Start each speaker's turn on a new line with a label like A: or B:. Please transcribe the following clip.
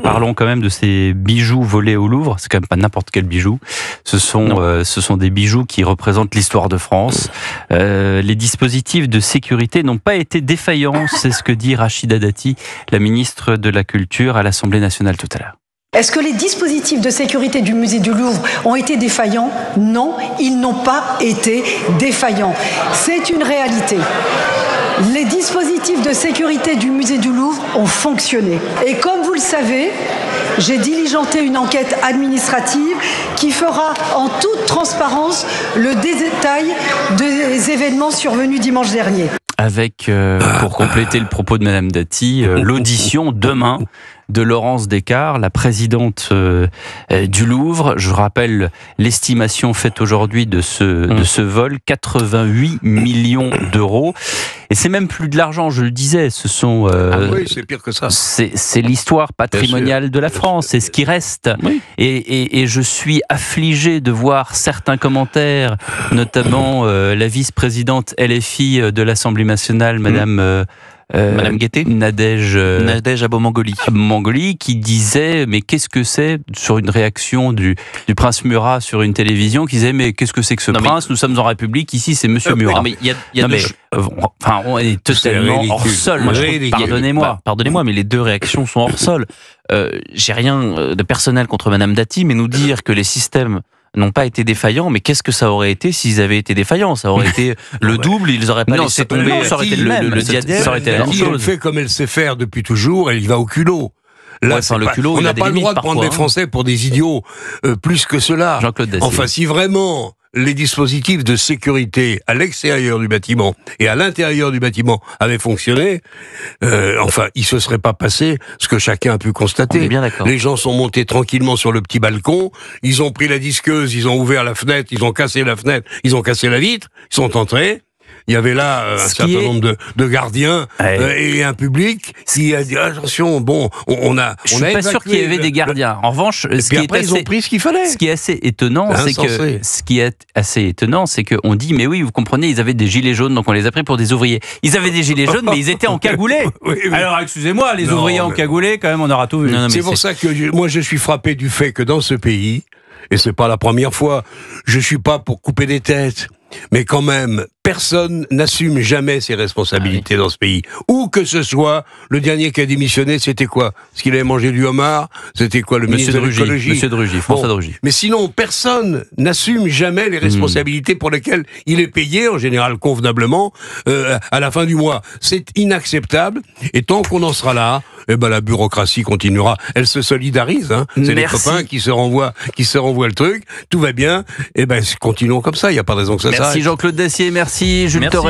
A: Parlons quand même de ces bijoux volés au Louvre. C'est quand même pas n'importe quel bijou. Ce sont des bijoux qui représentent l'histoire de France. Les dispositifs de sécurité n'ont pas été défaillants. C'est ce que dit Rachida Dati, la ministre de la Culture à l'Assemblée nationale tout à l'heure.
B: Est-ce que les dispositifs de sécurité du musée du Louvre ont été défaillants? Non, ils n'ont pas été défaillants. C'est une réalité. Les dispositifs de sécurité du musée du Louvre ont fonctionné. Et comme vous le savez, j'ai diligenté une enquête administrative qui fera en toute transparence le détail des événements survenus dimanche dernier.
A: Avec, pour compléter le propos de Madame Dati, l'audition demain de Laurence Descartes, la présidente du Louvre. Je rappelle l'estimation faite aujourd'hui de ce vol, 88 millions d'euros. Et c'est même plus de l'argent, je le disais, ce sont...
C: oui, c'est pire que ça.
A: C'est l'histoire patrimoniale de la France, c'est ce qui reste. Oui. Et je suis affligé de voir certains commentaires, notamment la vice-présidente LFI de l'Assemblée nationale, Madame Guettet, Nadège Abou-Mangoli, qui disait mais qu'est-ce que c'est, sur une réaction du prince Murat sur une télévision, qui disait mais qu'est-ce que c'est que ce prince, nous sommes en République, ici c'est monsieur Murat. On est totalement hors sol. Pardonnez-moi, mais les deux réactions sont hors sol. J'ai rien de personnel contre Madame Dati, mais nous dire que les systèmes n'ont pas été défaillants, mais qu'est-ce que ça aurait été s'ils avaient été défaillants? Ça aurait été le double, ils n'auraient pas laissé tomber, ça aurait été le diadème, ça aurait été la même chose.
C: Elle fait comme elle sait faire depuis toujours, elle y va au culot. Là, on n'a pas le droit de prendre les Français pour des idiots, plus que cela.
A: Jean-Claude Dacier.
C: Enfin, si vraiment les dispositifs de sécurité à l'extérieur du bâtiment et à l'intérieur du bâtiment avaient fonctionné, il se serait pas passé ce que chacun a pu constater.
A: On est bien d'accord.
C: Les gens sont montés tranquillement sur le petit balcon, ils ont pris la disqueuse, ils ont ouvert la fenêtre, ils ont cassé la fenêtre, ils ont cassé la vitre, ils sont entrés. Il y avait là un certain nombre de gardiens et un public qui a dit attention,
A: Je suis pas sûr qu'il y avait des gardiens. En revanche,
C: ils ont pris ce qu'il fallait.
A: Ce qui est assez étonnant, c'est qu'on dit mais oui, vous comprenez, ils avaient des gilets jaunes, donc on les a pris pour des ouvriers. Ils avaient des gilets jaunes, mais ils étaient encagoulés. Oui. Alors excusez-moi, les ouvriers encagoulés, quand même, on aura tout vu.
C: C'est pour ça que moi je suis frappé du fait que dans ce pays, et c'est pas la première fois, je suis pas pour couper des têtes. Mais quand même, personne n'assume jamais ses responsabilités dans ce pays. Où que ce soit, le dernier qui a démissionné, c'était quoi? Parce qu'il avait mangé du homard? C'était quoi, le ministre de l'Écologie?
A: Monsieur de Rugy, François de Rugy.
C: Mais sinon, personne n'assume jamais les responsabilités pour lesquelles il est payé, en général convenablement, à la fin du mois. C'est inacceptable. Et tant qu'on en sera là, la bureaucratie continuera. Elle se solidarise, hein. C'est les copains qui se renvoient le truc. Tout va bien. Continuons comme ça. Il n'y a pas de raison que ça s'arrête.
A: Merci Jean-Claude Dacier, merci Jules Torres.